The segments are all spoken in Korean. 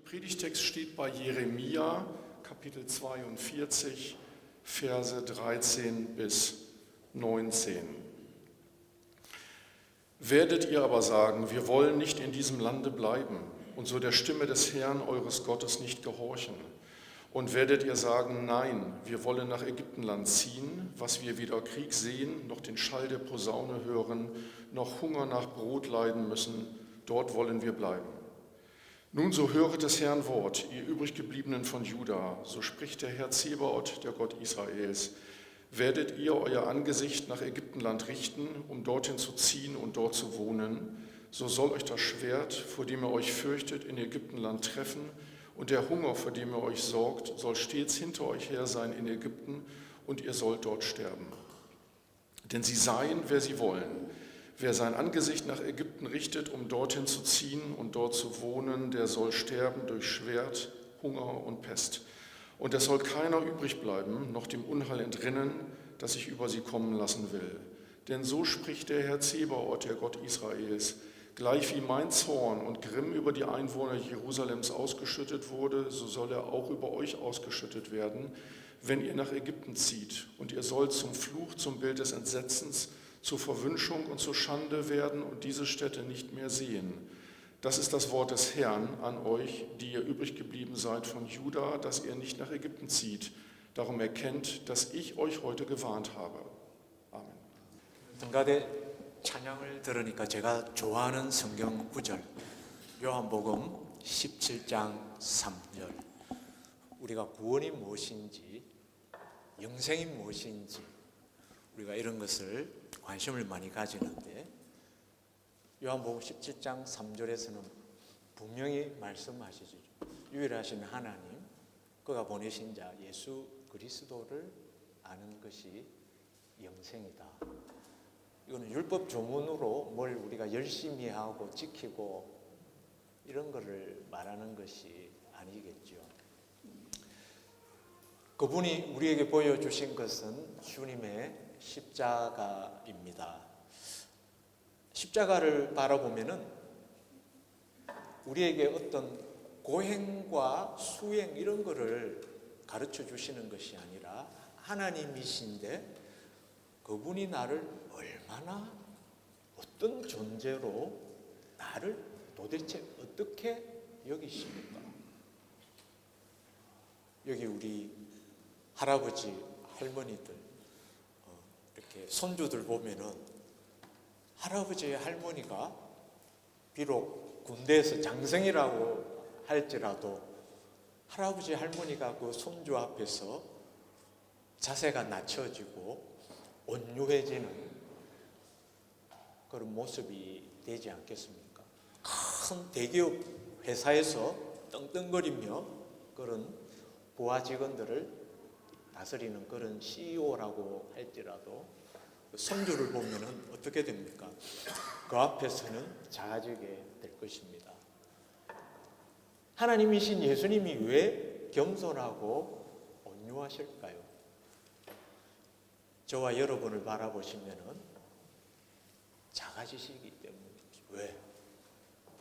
Predigtext steht bei Jeremia, Kapitel 42, Verse 13 bis 19. Werdet ihr aber sagen, wir wollen nicht in diesem Lande bleiben und so der Stimme des Herrn eures Gottes nicht gehorchen? Und werdet ihr sagen, nein, wir wollen nach Ägyptenland ziehen, was wir weder Krieg sehen, noch den Schall der Posaune hören, noch Hunger nach Brot leiden müssen, dort wollen wir bleiben. Nun so höret des Herrn Wort, ihr übriggebliebenen von Juda, so spricht der Herr Zebaoth, der Gott Israels. Werdet ihr euer Angesicht nach Ägyptenland richten, um dorthin zu ziehen und dort zu wohnen, so soll euch das Schwert, vor dem ihr euch fürchtet, in Ägyptenland treffen, und der Hunger, vor dem ihr euch sorgt, soll stets hinter euch her sein in Ägypten, und ihr sollt dort sterben. Denn sie seien, wer sie wollen. Wer sein Angesicht nach Ägypten richtet, um dorthin zu ziehen und dort zu wohnen, der soll sterben durch Schwert, Hunger und Pest. Und es soll keiner übrig bleiben, noch dem Unheil entrinnen, das ich über sie kommen lassen will. Denn so spricht der Herr Zebaoth, der Gott Israels: Gleich wie mein Zorn und Grimm über die Einwohner Jerusalems ausgeschüttet wurde, so soll er auch über euch ausgeschüttet werden, wenn ihr nach Ägypten zieht. Und ihr sollt zum Fluch, zum Bild des Entsetzens, zur Verwünschung und zur Schande werden und diese Städte nicht mehr sehen. Das ist das Wort des Herrn an euch, die ihr übrig geblieben seid von Juda, dass ihr nicht nach Ägypten zieht. Darum erkennt, dass ich euch heute gewarnt habe. Amen. 등가대 찬양을 들으니까 제가 좋아하는 성경 구절, 요한복음 17장 3절. 우리가 구원이 무엇인지, 영생이 무엇인지 우리가 이런 것을 관심을 많이 가지는데, 요한복음 17장 3절에서는 분명히 말씀하시죠. 유일하신 하나님, 그가 보내신 자 예수 그리스도를 아는 것이 영생이다. 이거는 율법 조문으로 뭘 우리가 열심히 하고 지키고 이런 거를 말하는 것이 아니겠죠. 그분이 우리에게 보여주신 것은 주님의 십자가입니다. 십자가를 바라보면은 우리에게 어떤 고행과 수행 이런 거를 가르쳐 주시는 것이 아니라 하나님이신데 그분이 나를 얼마나 어떤 존재로 나를 도대체 어떻게 여기십니까? 여기 우리 할아버지, 할머니들 이렇게 손주들 보면은 할아버지, 할머니가 비록 군대에서 장성이라고 할지라도 할아버지, 할머니가 그 손주 앞에서 자세가 낮춰지고 온유해지는 그런 모습이 되지 않겠습니까? 큰 대기업 회사에서 떵떵거리며 그런 부하 직원들을 다스리는 그런 CEO라고 할지라도 손주를 보면은 어떻게 됩니까? 그 앞에서는 작아지게 될 것입니다. 하나님이신 예수님이 왜 겸손하고 온유하실까요? 저와 여러분을 바라보시면은 작아지시기 때문이죠. 왜?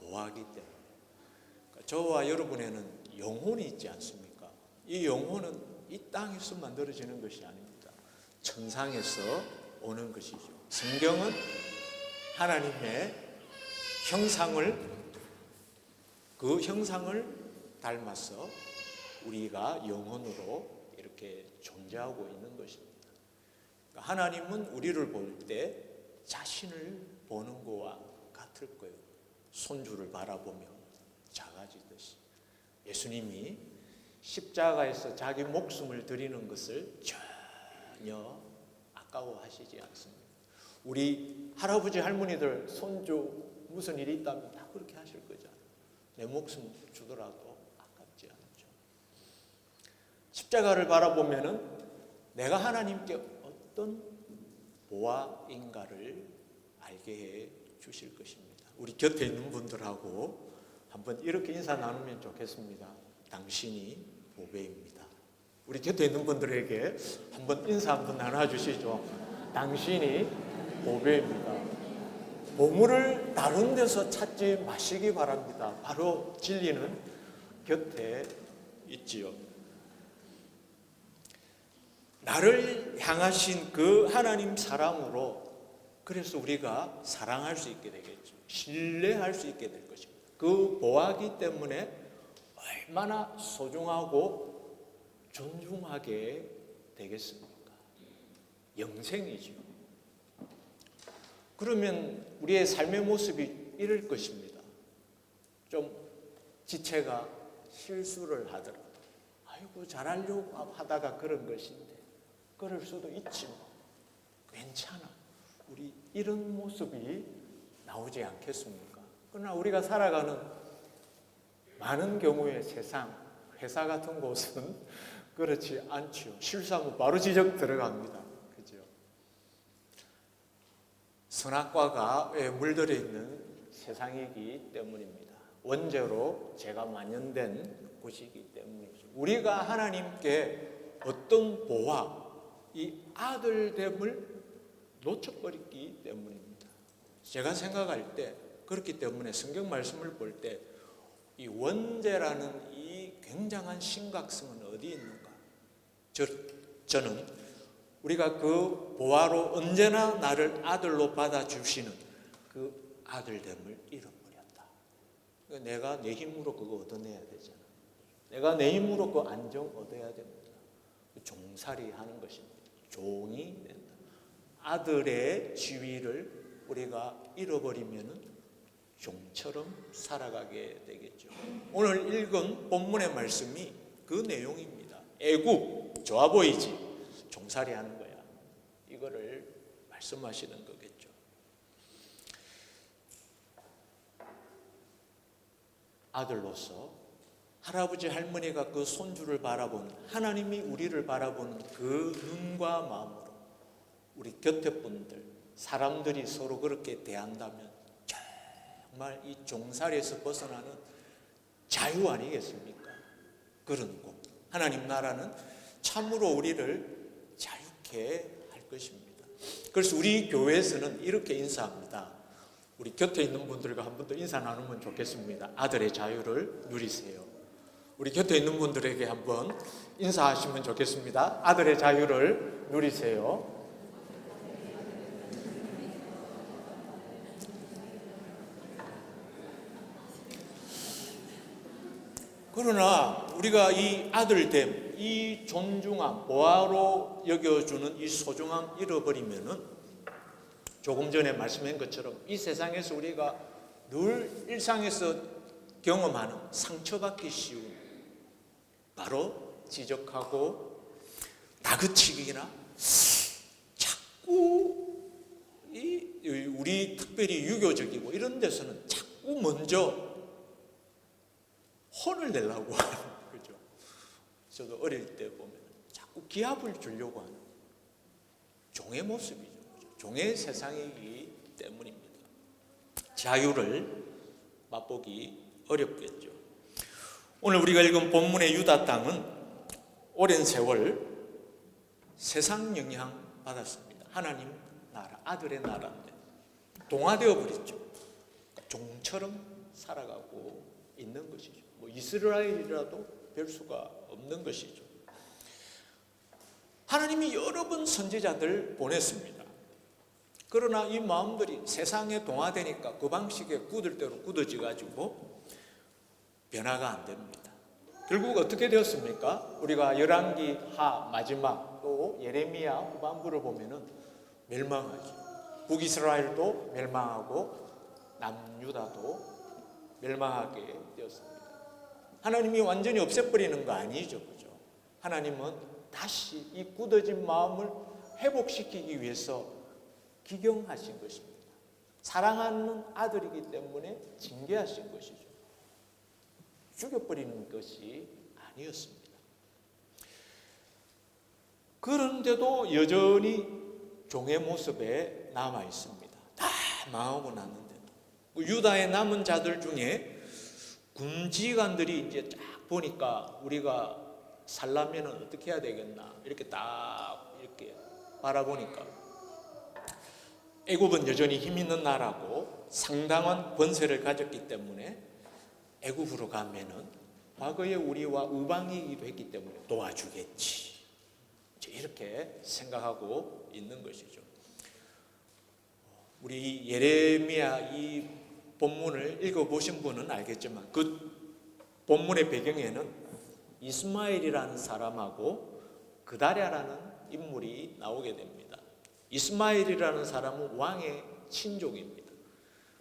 보하기 때문에. 그러니까 저와 여러분에는 영혼이 있지 않습니까? 이 영혼은 이 땅에서 만들어지는 것이 아닙니다. 천상에서 오는 것이죠. 성경은 하나님의 그 형상을 닮아서 우리가 영혼으로 이렇게 존재하고 있는 것입니다. 하나님은 우리를 볼 때 자신을 보는 것과 같을 거예요. 손주를 바라보며 작아지듯이. 예수님이 십자가에서 자기 목숨을 드리는 것을 전혀 아까워하시지 않습니다. 우리 할아버지, 할머니들, 손주 무슨 일이 있다면 다 그렇게 하실 거잖아요. 내 목숨 주더라도 아깝지 않죠. 십자가를 바라보면은 내가 하나님께 어떤 보아인가를 알게 해 주실 것입니다. 우리 곁에 있는 분들하고 한번 이렇게 인사 나누면 좋겠습니다. 당신이 보배입니다. 우리 곁에 있는 분들에게 한번 인사 한번 나눠주시죠. 당신이 보배입니다. 보물을 다른 데서 찾지 마시기 바랍니다. 바로 진리는 곁에 있지요. 나를 향하신 그 하나님 사랑으로 그래서 우리가 사랑할 수 있게 되겠죠. 신뢰할 수 있게 될 것입니다. 그 보아하기 때문에 얼마나 소중하고 존중하게 되겠습니까? 영생이죠. 그러면 우리의 삶의 모습이 이럴 것입니다. 좀 지체가 실수를 하더라도 아이고 잘하려고 하다가 그런 것인데 그럴 수도 있지 뭐. 괜찮아. 우리 이런 모습이 나오지 않겠습니까? 그러나 우리가 살아가는 많은 경우의 세상, 회사 같은 곳은 그렇지 않지요. 실수하면 바로 지적 들어갑니다. 그죠? 선악과가 물들어 있는 세상이기 때문입니다. 원죄로 죄가 만연된 곳이기 때문이죠. 우리가 하나님께 어떤 보화, 이 아들됨을 놓쳐버렸기 때문입니다. 제가 생각할 때 그렇기 때문에 성경 말씀을 볼 때 이 원죄라는 이 굉장한 심각성은 어디에 있는가? 저는 우리가 그 보화로 언제나 나를 아들로 받아주시는 그 아들됨을 잃어버렸다. 내가 내 힘으로 그거 얻어내야 되잖아. 내가 내 힘으로 그 안정 얻어야 됩니다. 종살이 하는 것입니다. 종이 된다. 아들의 지위를 우리가 잃어버리면 종처럼 살아가게 되겠죠. 오늘 읽은 본문의 말씀이 그 내용입니다. 애국, 좋아 보이지? 종살이 하는 거야. 이거를 말씀하시는 거겠죠. 아들로서 할아버지 할머니가 그 손주를 바라보는, 하나님이 우리를 바라보는 그 눈과 마음으로 우리 곁에 분들, 사람들이 서로 그렇게 대한다면 정말 이 종살이에서 벗어나는 자유 아니겠습니까? 그런 곳. 하나님 나라는 참으로 우리를 자유케 할 것입니다. 그래서 우리 교회에서는 이렇게 인사합니다. 우리 곁에 있는 분들과 한 번 더 인사 나누면 좋겠습니다. 아들의 자유를 누리세요. 우리 곁에 있는 분들에게 한번 인사하시면 좋겠습니다. 아들의 자유를 누리세요. 그러나 우리가 이 아들됨, 이 존중함, 보아로 여겨주는 이 소중함 잃어버리면은 조금 전에 말씀한 것처럼 이 세상에서 우리가 늘 일상에서 경험하는 상처받기 쉬운 바로 지적하고 다그치기나 자꾸 우리 특별히 유교적이고 이런 데서는 자꾸 먼저 혼을 내려고 하는 거죠. 저도 어릴 때 보면 자꾸 기합을 주려고 하는 종의 모습이죠. 종의 세상이기 때문입니다. 자유를 맛보기 어렵겠죠. 오늘 우리가 읽은 본문의 유다 땅은 오랜 세월 세상 영향 받았습니다. 하나님 나라, 아들의 나라인데 동화되어 버렸죠. 종처럼 살아가고 있는 것이죠. 뭐 이스라엘이라도 별 수가 없는 것이죠. 하나님이 여러 번 선지자들 보냈습니다. 그러나 이 마음들이 세상에 동화되니까 그 방식에 굳을 대로 굳어져 가지고 변화가 안 됩니다. 결국 어떻게 되었습니까? 우리가 열왕기 하 마지막 또 예레미야 후반부를 보면은 멸망하죠. 북이스라엘도 멸망하고 남유다도 멸망하게 되었습니다. 하나님이 완전히 없애버리는 거 아니죠, 그죠? 하나님은 다시 이 굳어진 마음을 회복시키기 위해서 기경하신 것입니다. 사랑하는 아들이기 때문에 징계하신 것이죠. 죽여버리는 것이 아니었습니다. 그런데도 여전히 종의 모습에 남아 있습니다. 다 망하고 났는데도. 유다의 남은 자들 중에 군지관들이 이제 딱 보니까 우리가 살려면 어떻게 해야 되겠나 이렇게 딱 이렇게 바라보니까 애굽은 여전히 힘 있는 나라고 상당한 권세를 가졌기 때문에 애굽으로 가면은 과거에 우리와 우방이기도 했기 때문에 도와주겠지. 이렇게 생각하고 있는 것이죠. 우리 예레미야 이 본문을 읽어보신 분은 알겠지만 그 본문의 배경에는 이스마엘이라는 사람하고 그다랴라는 인물이 나오게 됩니다. 이스마엘이라는 사람은 왕의 친족입니다.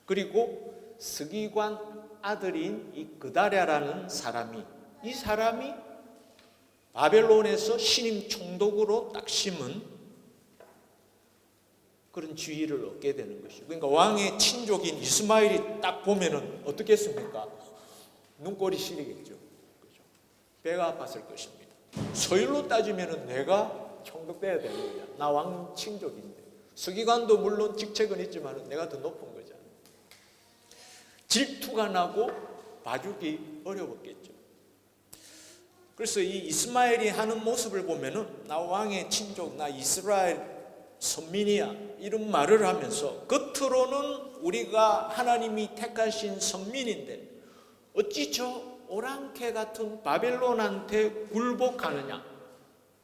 그리고 서기관 아들인 이 그다랴라는 사람이, 이 사람이 바벨론에서 신임 총독으로 딱 심은 그런 지위를 얻게 되는 것이죠. 그러니까 왕의 친족인 이스마엘이 딱 보면은 어떻겠습니까? 눈꼴이 시리겠죠. 그렇죠? 배가 아팠을 것입니다. 서열로 따지면은 내가 총독돼야 되는 거야. 나 왕 친족인데. 서기관도 물론 직책은 있지만 내가 더 높은 거잖아. 질투가 나고 봐주기 어려웠겠죠. 그래서 이 이스마엘이 하는 모습을 보면은 나 왕의 친족, 나 이스라엘 선민이야 이런 말을 하면서 겉으로는 우리가 하나님이 택하신 선민인데 어찌 저 오랑캐 같은 바벨론한테 굴복하느냐.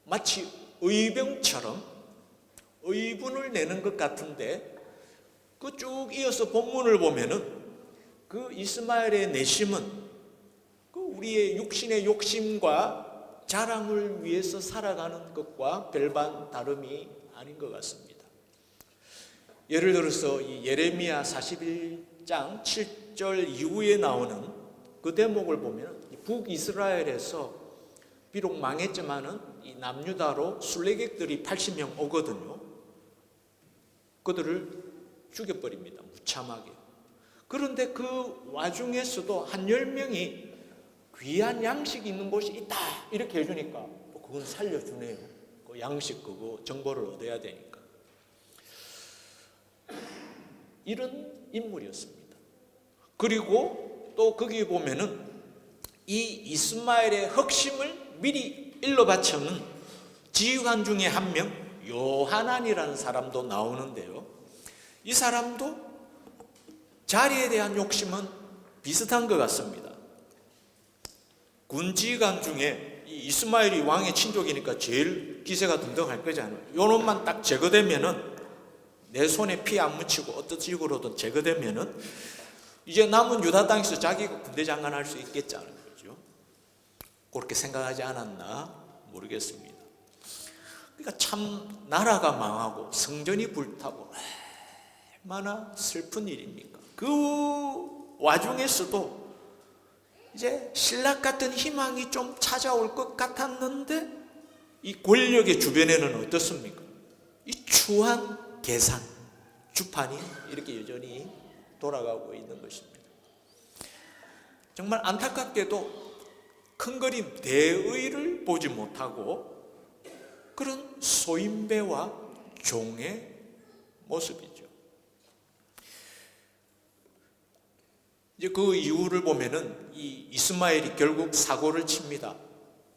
마치 의병처럼 의분을 내는 것 같은데 그 쭉 이어서 본문을 보면은 그 이스마엘의 내심은 그 우리의 육신의 욕심과 자랑을 위해서 살아가는 것과 별반 다름이 아닌 것 같습니다. 예를 들어서 이 예레미야 41장 7절 이후에 나오는 그 대목을 보면 북이스라엘에서 비록 망했지만은 이 남유다로 순례객들이 80명 오거든요. 그들을 죽여버립니다. 무참하게. 그런데 그 와중에서도 한 10명이 귀한 양식이 있는 곳이 있다 이렇게 해주니까 그건 살려주네요. 그 양식 그거 정보를 얻어야 되니까. 이런 인물이었습니다. 그리고 또 거기 보면은 이 이스마엘의 흑심을 미리 일러 바치는 지휘관 중에 한 명 요하난이라는 사람도 나오는데요. 이 사람도 자리에 대한 욕심은 비슷한 것 같습니다. 군지휘관 중에 이 이스마엘이 왕의 친족이니까 제일 기세가 등등할 거잖아요. 요놈만 딱 제거되면은 내 손에 피 안 묻히고 어떤 식으로든 제거되면은 이제 남은 유다 땅에서 자기가 군대 장관할 수 있겠잖아요. 그렇죠? 그렇게 생각하지 않았나 모르겠습니다. 그러니까 참 나라가 망하고 성전이 불타고 얼마나 슬픈 일입니까? 그 와중에서도 이제 신락 같은 희망이 좀 찾아올 것 같았는데 이 권력의 주변에는 어떻습니까? 이 추한 계산, 주판이 이렇게 여전히 돌아가고 있는 것입니다. 정말 안타깝게도 큰 그림 대의를 보지 못하고 그런 소인배와 종의 모습이죠. 이제 그 이유를 보면은 이 이스마엘이 결국 사고를 칩니다.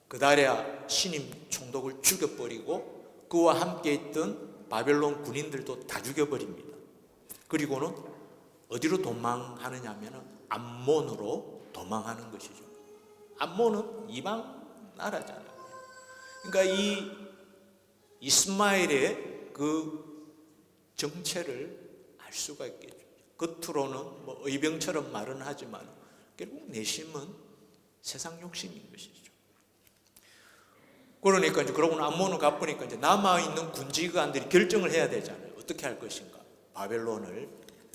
그다랴 신임 총독을 죽여버리고 그와 함께 있던 바벨론 군인들도 다 죽여버립니다. 그리고는 어디로 도망하느냐 하면 암몬으로 도망하는 것이죠. 암몬은 이방 나라잖아요. 그러니까 이 이스마엘의 그 정체를 알 수가 있겠죠. 겉으로는 뭐 의병처럼 말은 하지만 결국 내심은 세상 욕심인 것이죠. 그러니까 이제 그러고 암몬을 갚으니까 이제 남아있는 군지관들이 결정을 해야 되잖아요. 어떻게 할 것인가? 바벨론을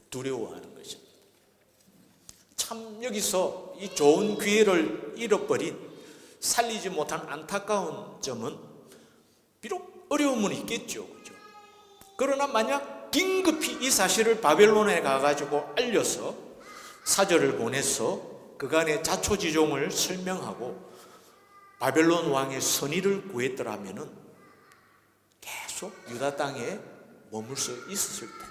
두려워하는 것입니다. 참 여기서 이 좋은 기회를 잃어버린 살리지 못한 안타까운 점은 비록 어려움은 있겠죠. 그죠? 그러나 만약 긴급히 이 사실을 바벨론에 가가지고 알려서 사절을 보내서 그간의 자초지종을 설명하고 바벨론 왕의 선의를 구했더라면은 계속 유다 땅에 머물 수 있었을 텐데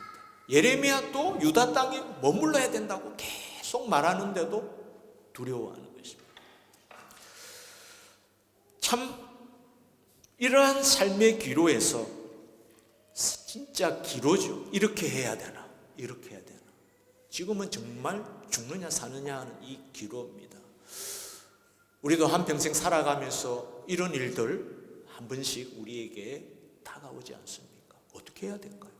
예레미야도 유다 땅에 머물러야 된다고 계속 말하는데도 두려워하는 것입니다. 참 이러한 삶의 기로에서 진짜 기로죠. 이렇게 해야 되나? 이렇게 해야 되나? 지금은 정말 죽느냐 사느냐 하는 이 기로입니다. 우리도 한평생 살아가면서 이런 일들 한 번씩 우리에게 다가오지 않습니까? 어떻게 해야 될까요?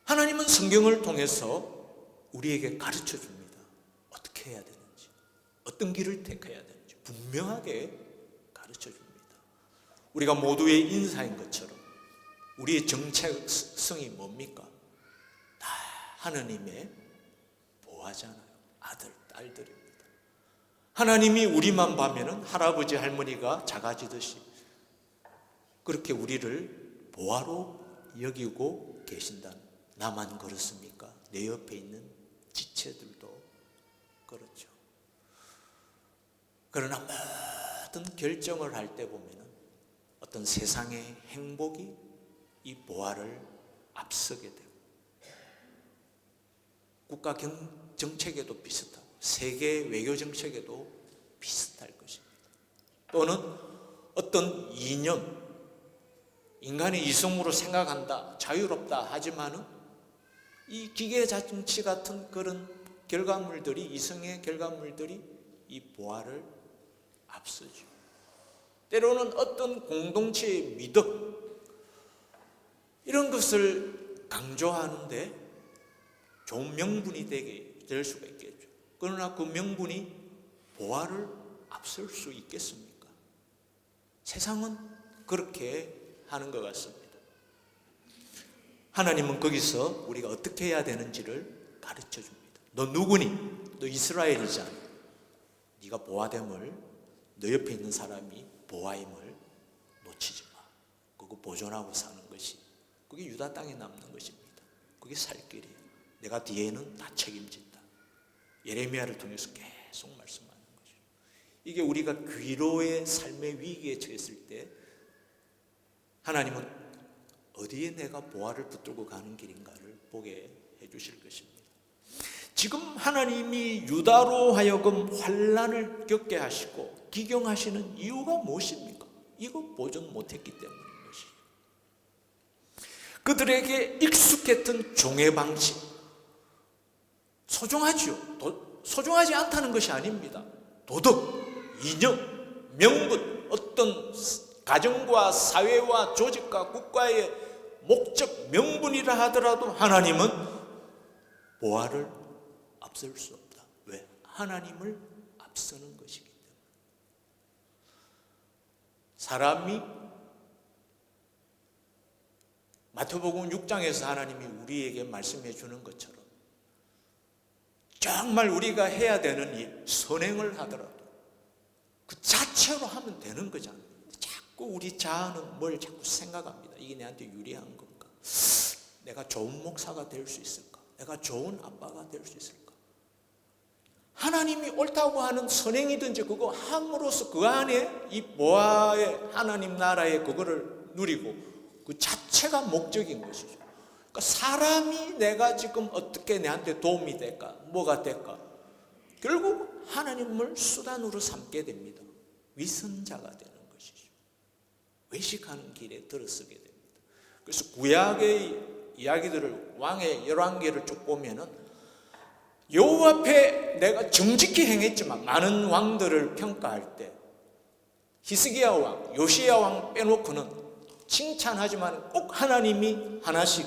하나님은 성경을 통해서 우리에게 가르쳐 줍니다. 어떻게 해야 되는지, 어떤 길을 택해야 되는지 분명하게 가르쳐 줍니다. 우리가 모두의 인사인 것처럼 우리의 정체성이 뭡니까? 다 하나님의 보아잖아요. 아들, 딸들입니다. 하나님이 우리만 봐면은 할아버지, 할머니가 작아지듯이 그렇게 우리를 보아로 여기고 계신다는, 나만 그렇습니까? 내 옆에 있는 지체들도 그렇죠. 그러나 모든 결정을 할 때 보면은 어떤 세상의 행복이 이 보아를 앞서게 되고, 국가 정책에도 비슷하고 세계 외교 정책에도 비슷할 것입니다. 또는 어떤 이념, 인간의 이성으로 생각한다, 자유롭다 하지만은 이 기계 정치 같은 그런 결과물들이, 이성의 결과물들이 이 보아를 앞서죠. 때로는 어떤 공동체의 미덕, 이런 것을 강조하는데 좋은 명분이 될 수가 있겠죠. 그러나 그 명분이 보아를 앞설 수 있겠습니까? 세상은 그렇게 하는 것 같습니다. 하나님은 거기서 우리가 어떻게 해야 되는지를 가르쳐 줍니다. 너 누구니? 너 이스라엘이잖아. 네가 보아됨을, 너 옆에 있는 사람이 보아임을 놓치지 마. 그거 보존하고 사는 것이, 그게 유다 땅에 남는 것입니다. 그게 살 길이에요. 내가 뒤에는 다 책임진다. 예레미야를 통해서 계속 말씀하는 거죠. 이게 우리가 귀로의 삶의 위기에 처했을 때 하나님은 어디에 내가 보아를 붙들고 가는 길인가를 보게 해주실 것입니다. 지금 하나님이 유다로 하여금 환난을 겪게 하시고 기경하시는 이유가 무엇입니까? 이거 보존 못했기 때문인 것이죠. 그들에게 익숙했던 종의 방식, 소중하지요. 소중하지 않다는 것이 아닙니다. 도덕, 이념, 명분, 어떤 가정과 사회와 조직과 국가의 목적, 명분이라 하더라도 하나님은 보아를 앞설 수 없다. 왜? 하나님을 앞서는 것이기 때문에. 사람이 마태복음 6장에서 하나님이 우리에게 말씀해 주는 것처럼 정말 우리가 해야 되는 일, 선행을 하더라도 그 자체로 하면 되는 거잖아요. 자꾸 우리 자아는 뭘 자꾸 생각합니다. 이게 내한테 유리한 건가? 내가 좋은 목사가 될 수 있을까? 내가 좋은 아빠가 될 수 있을까? 하나님이 옳다고 하는 선행이든지 그거 함으로써 그 안에 이 보아의 하나님 나라의 그거를 누리고 그 자체가 목적인 것이죠. 그러니까 사람이 내가 지금 어떻게 내한테 도움이 될까? 뭐가 될까? 결국 하나님을 수단으로 삼게 됩니다. 위선자가 되는 것이죠. 외식하는 길에 들어서게 됩니다. 그래서 구약의 이야기들을, 왕의 열왕기를 쭉 보면은 여호와 앞에 내가 정직히 행했지만 많은 왕들을 평가할 때 히스기야 왕, 요시야 왕 빼놓고는 칭찬하지만 꼭 하나님이 하나씩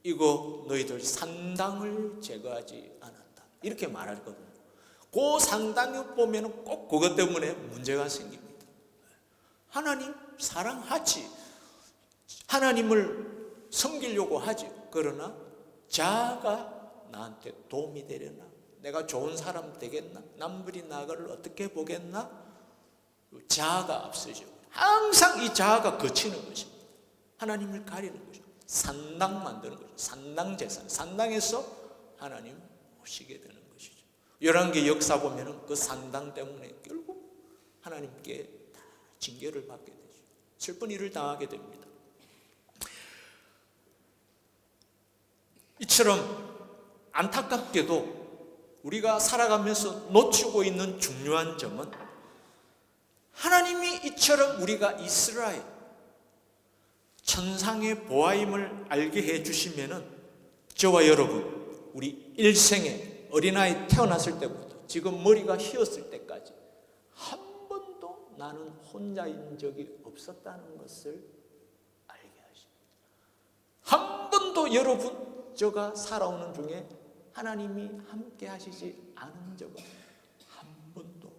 이거 너희들 산당을 제거하지 않았다 이렇게 말하거든요. 그 산당을 보면 꼭 그것 때문에 문제가 생깁니다. 하나님 사랑하지, 하나님을 섬기려고 하지. 그러나 자아가 나한테 도움이 되려나? 내가 좋은 사람 되겠나? 남들이 나를 어떻게 보겠나? 자아가 앞서죠. 항상 이 자아가 거치는 것입니다. 하나님을 가리는 거죠. 산당 만드는 거죠. 산당 재산. 산당에서 하나님 오시게 되는 것이죠. 열왕기 역사 보면은 그 산당 때문에 결국 하나님께 다 징계를 받게 되죠. 슬픈 일을 당하게 됩니다. 이처럼 안타깝게도 우리가 살아가면서 놓치고 있는 중요한 점은 하나님이 이처럼 우리가 이스라엘 천상의 보아임을 알게 해주시면은 저와 여러분 우리 일생에 어린아이 태어났을 때부터 지금 머리가 휘었을 때까지 한 번도 나는 혼자인 적이 없었다는 것을 알게 하십니다. 한 번도 여러분, 저가 살아오는 중에 하나님이 함께 하시지 않은 적은 한 번도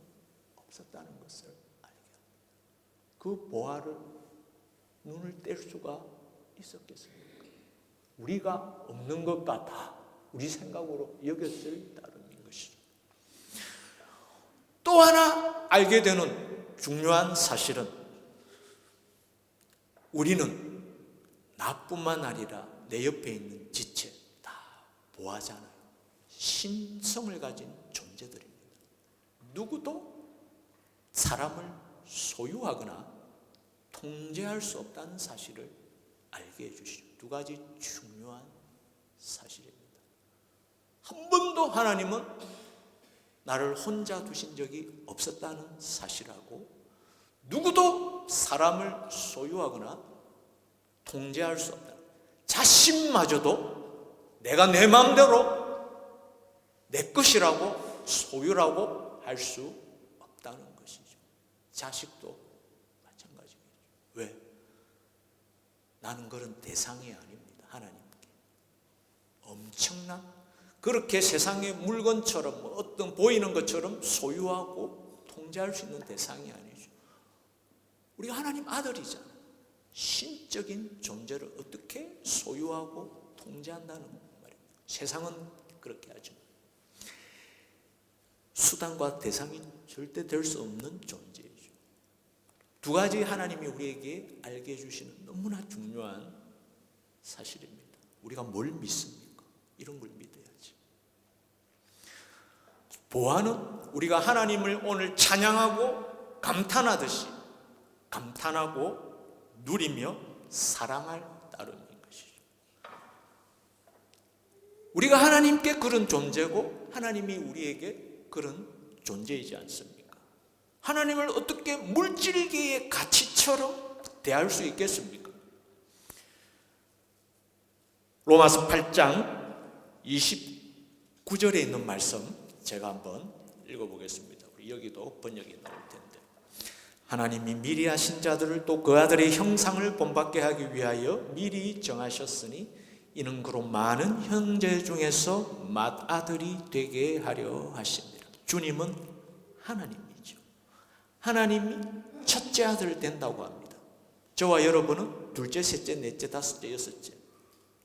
없었다는 것을 알게 합니다. 그 보화를 눈을 뗄 수가 있었겠습니까? 우리가 없는 것 같아 우리 생각으로 여겼을 따름인 것이죠. 또 하나 알게 되는 중요한 사실은 우리는 나뿐만 아니라 내 옆에 있는 지체 다 보아잖아요. 신성을 가진 존재들입니다. 누구도 사람을 소유하거나 통제할 수 없다는 사실을 알게 해주시죠. 두 가지 중요한 사실입니다. 한 번도 하나님은 나를 혼자 두신 적이 없었다는 사실하고 누구도 사람을 소유하거나 통제할 수 없다. 자신마저도 내가 내 마음대로 내 것이라고 소유라고 할 수 없다는 것이죠. 자식도 마찬가지겠죠. 왜? 나는 그런 대상이 아닙니다. 하나님께. 엄청난 그렇게 세상의 물건처럼 어떤 보이는 것처럼 소유하고 통제할 수 있는 대상이 아니죠. 우리가 하나님 아들이잖아요. 신적인 존재를 어떻게 소유하고 통제한다는 말입니다. 세상은 그렇게 하죠. 수단과 대상이 절대 될 수 없는 존재이죠. 두 가지 하나님이 우리에게 알게 해주시는 너무나 중요한 사실입니다. 우리가 뭘 믿습니까? 이런 걸 믿어야지. 보아는 우리가 하나님을 오늘 찬양하고 감탄하듯이 감탄하고 누리며 사랑할 따름인 것이죠. 우리가 하나님께 그런 존재고 하나님이 우리에게 그런 존재이지 않습니까? 하나님을 어떻게 물질계의 가치처럼 대할 수 있겠습니까? 로마서 8장 29절에 있는 말씀 제가 한번 읽어보겠습니다. 여기도 번역이 나올 텐데, 하나님이 미리 하신 자들을 또 그 아들의 형상을 본받게 하기 위하여 미리 정하셨으니 이는 그로 많은 형제 중에서 맏아들이 되게 하려 하십니다. 주님은 하나님이죠. 하나님이 첫째 아들 된다고 합니다. 저와 여러분은 둘째, 셋째, 넷째, 다섯째, 여섯째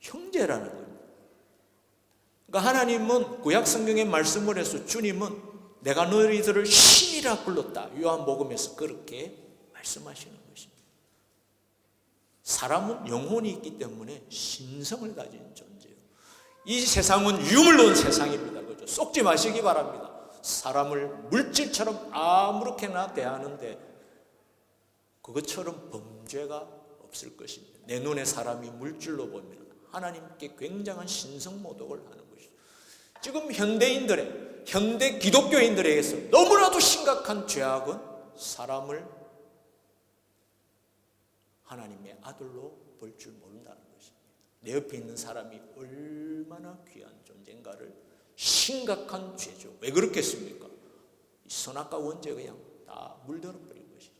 형제라는 겁니다. 그러니까 하나님은 구약 성경의 말씀을 해서 주님은 내가 너희들을 신이라 불렀다. 요한복음에서 그렇게 말씀하시는 것입니다. 사람은 영혼이 있기 때문에 신성을 가진 존재예요. 이 세상은 유물 넣은 세상입니다. 그죠? 속지 마시기 바랍니다. 사람을 물질처럼 아무렇게나 대하는데 그것처럼 범죄가 없을 것입니다. 내 눈에 사람이 물질로 보면 하나님께 굉장한 신성모독을 하는 것이죠. 지금 현대 기독교인들에게서 너무나도 심각한 죄악은 사람을 하나님의 아들로 볼 줄 모른다는 것입니다. 내 옆에 있는 사람이 얼마나 귀한 존재인가를 심각한 죄죠. 왜 그렇겠습니까? 선악과 원죄 그냥 다 물들어버린 것이죠.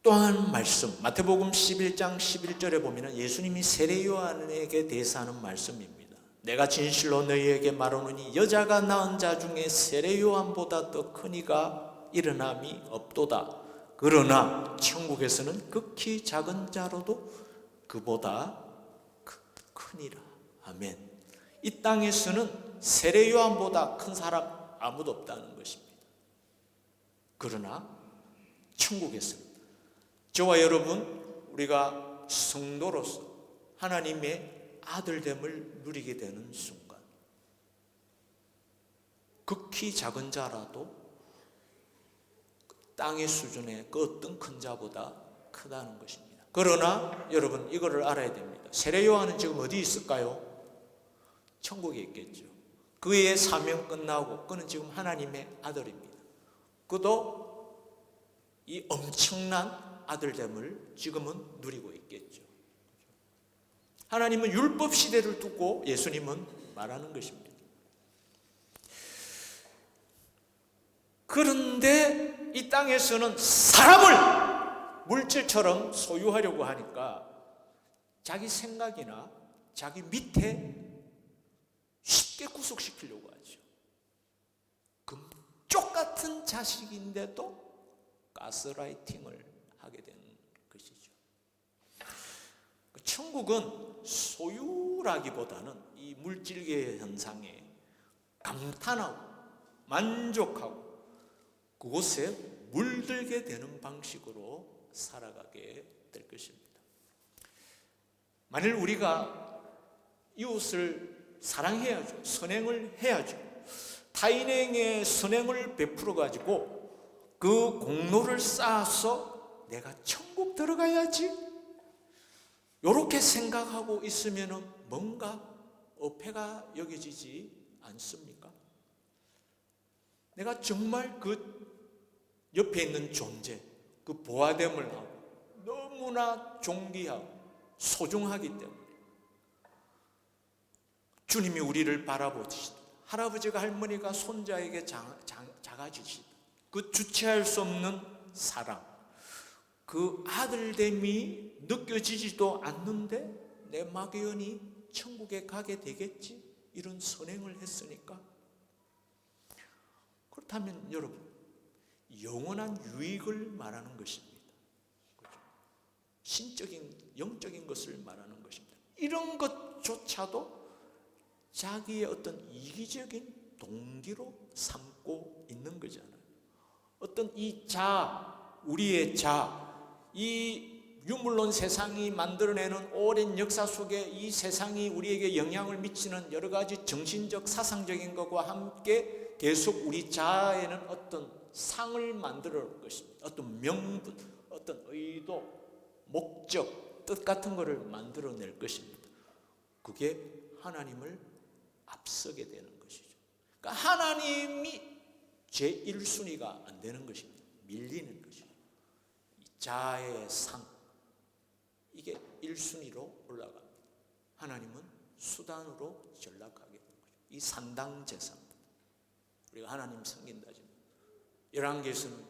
또 한 말씀, 마태복음 11장 11절에 보면 예수님이 세례 요한에게 대해서 하는 말씀입니다. 내가 진실로 너희에게 말하노니 여자가 낳은 자 중에 세례 요한보다 더 큰 이가 일어남이 없도다. 그러나 천국에서는 극히 작은 자로도 그보다 크니라. 아멘. 이 땅에서는 세례 요한보다 큰 사람 아무도 없다는 것입니다. 그러나 천국에서는 저와 여러분, 우리가 성도로서 하나님의 아들됨을 누리게 되는 순간 극히 작은 자라도 땅의 수준의 그 어떤 큰 자보다 크다는 것입니다. 그러나 여러분 이거를 알아야 됩니다. 세례 요한은 지금 어디 있을까요? 천국에 있겠죠. 그의 사명 끝나고 그는 지금 하나님의 아들입니다. 그도 이 엄청난 아들됨을 지금은 누리고 있겠죠. 하나님은 율법 시대를 두고 예수님은 말하는 것입니다. 그런데 이 땅에서는 사람을 물질처럼 소유하려고 하니까 자기 생각이나 자기 밑에 쉽게 구속시키려고 하죠. 금쪽 같은 자식인데도 가스라이팅을 하게 되는 것이죠. 천국은 소유라기보다는 이 물질계의 현상에 감탄하고 만족하고 그곳에 물들게 되는 방식으로 살아가게 될 것입니다. 만일 우리가 이웃을 사랑해야죠. 선행을 해야죠. 타인에게 선행을 베풀어 가지고 그 공로를 쌓아서 내가 천국 들어가야지, 이렇게 생각하고 있으면 뭔가 어폐가 여겨지지 않습니까? 내가 정말 그 옆에 있는 존재, 그 보아됨을 하고 너무나 존귀하고 소중하기 때문에 주님이 우리를 바라보시다. 할아버지가 할머니가 손자에게 작아지시다. 그 주체할 수 없는 사랑, 그 아들됨이 느껴지지도 않는데 내 막연히 천국에 가게 되겠지, 이런 선행을 했으니까. 그렇다면 여러분, 영원한 유익을 말하는 것입니다. 그렇죠? 신적인, 영적인 것을 말하는 것입니다. 이런 것조차도 자기의 어떤 이기적인 동기로 삼고 있는 거잖아요. 어떤 이 자, 우리의 자, 이 유물론 세상이 만들어내는 오랜 역사 속에 이 세상이 우리에게 영향을 미치는 여러 가지 정신적, 사상적인 것과 함께 계속 우리 자아에는 어떤 상을 만들어 올 것입니다. 어떤 명분, 어떤 의도, 목적, 뜻 같은 것을 만들어낼 것입니다. 그게 하나님을 앞서게 되는 것이죠. 그러니까 하나님이 제1순위가 안 되는 것입니다. 밀리는 것이죠. 자아의 상, 이게 1순위로 올라갑니다. 하나님은 수단으로 전락하게 되는 거죠. 이 산당제사입니다. 우리가 하나님 섬긴다지만 열왕기에서는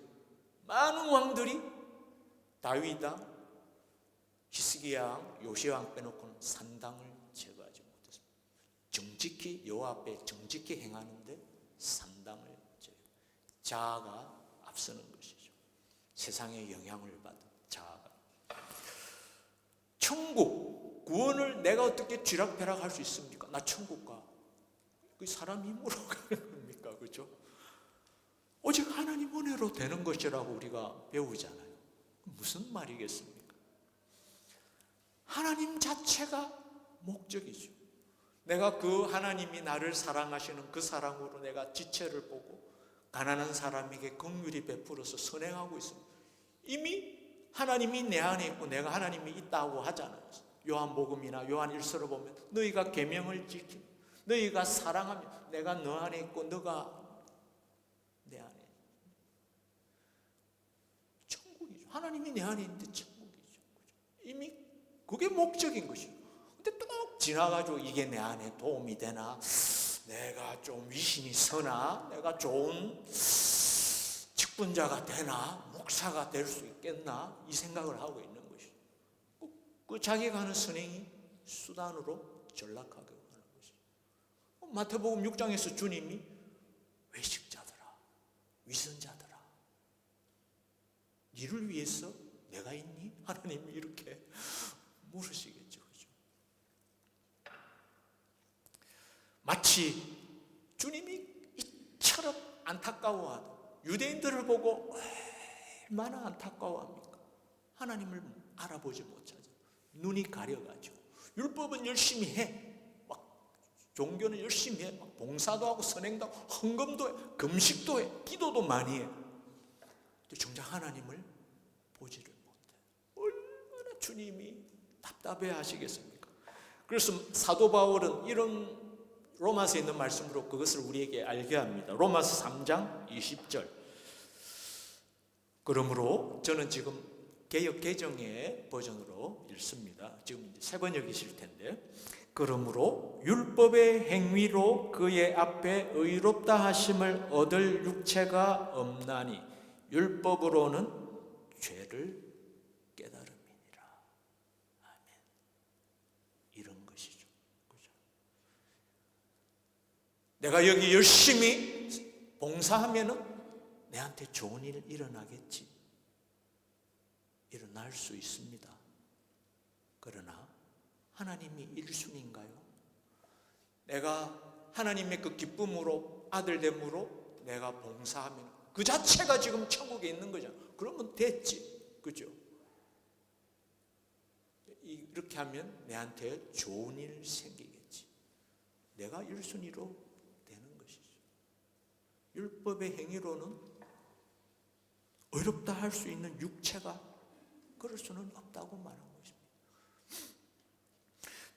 많은 왕들이 다윗왕, 히스기야 왕, 요시야 왕 빼놓고는 산당을 제거하지 못했습니다. 정직히 여호와 앞에 정직히 행하는데 산당을 제거. 자아가 앞서는 것이죠. 세상에 영향을 받은 자아가. 천국, 구원을 내가 어떻게 쥐락펴락할 수 있습니까? 나 천국 가. 그 사람 힘으로 가는 겁니까? 그렇죠? 오직 하나님 은혜로 되는 것이라고 우리가 배우잖아요. 무슨 말이겠습니까? 하나님 자체가 목적이죠. 내가 그 하나님이 나를 사랑하시는 그 사랑으로 내가 지체를 보고 가난한 사람에게 긍휼히 베풀어서 선행하고 있습니다. 이미 하나님이 내 안에 있고 내가 하나님이 있다고 하잖아요. 요한복음이나 요한일서를 보면 너희가 계명을 지키고 너희가 사랑하면 내가 너 안에 있고 너가 내 안에. 천국이죠. 하나님이 내 안에 있는데 천국이죠. 이미 그게 목적인 것이죠. 근데 또 지나가지고 이게 내 안에 도움이 되나, 내가 좀 위신이 서나, 내가 좋은 직분자가 되나, 목사가 될 수 있겠나, 이 생각을 하고 있는 것이죠. 그 자기가 하는 선행이 수단으로 전락하게 하는 것이죠. 마태복음 6장에서 주님이 외식자들아, 위선자들아, 니를 위해서 내가 있니? 하나님이 이렇게 물으시겠죠. 그죠? 마치 주님이 이처럼 안타까워하던 유대인들을 보고 얼마나 안타까워합니까? 하나님을 알아보지 못하죠. 눈이 가려가죠. 율법은 열심히 해. 막 종교는 열심히 해. 막 봉사도 하고 선행도 하고 헌금도 해. 금식도 해. 기도도 많이 해. 근데 정작 하나님을 보지를 못해. 얼마나 주님이 답답해 하시겠습니까? 그래서 사도 바울은 이런 로마서에 있는 말씀으로 그것을 우리에게 알게 합니다. 로마서 3장 20절. 그러므로 저는 지금 개역 개정의 버전으로 읽습니다. 지금 새 번역이실 텐데, 그러므로 율법의 행위로 그의 앞에 의롭다 하심을 얻을 육체가 없나니 율법으로는 죄를 깨달음이니라. 아멘. 이런 것이죠. 그죠? 내가 여기 열심히 봉사하면은 내한테 좋은 일 일어나겠지. 일어날 수 있습니다. 그러나 하나님이 1순위인가요? 내가 하나님의 그 기쁨으로 아들됨으로 내가 봉사하면 그 자체가 지금 천국에 있는 거잖아. 그러면 됐지. 그죠? 이렇게 하면 내한테 좋은 일 생기겠지. 내가 1순위로 되는 것이죠. 율법의 행위로는 의롭다 할 수 있는 육체가 그럴 수는 없다고 말한 것입니다.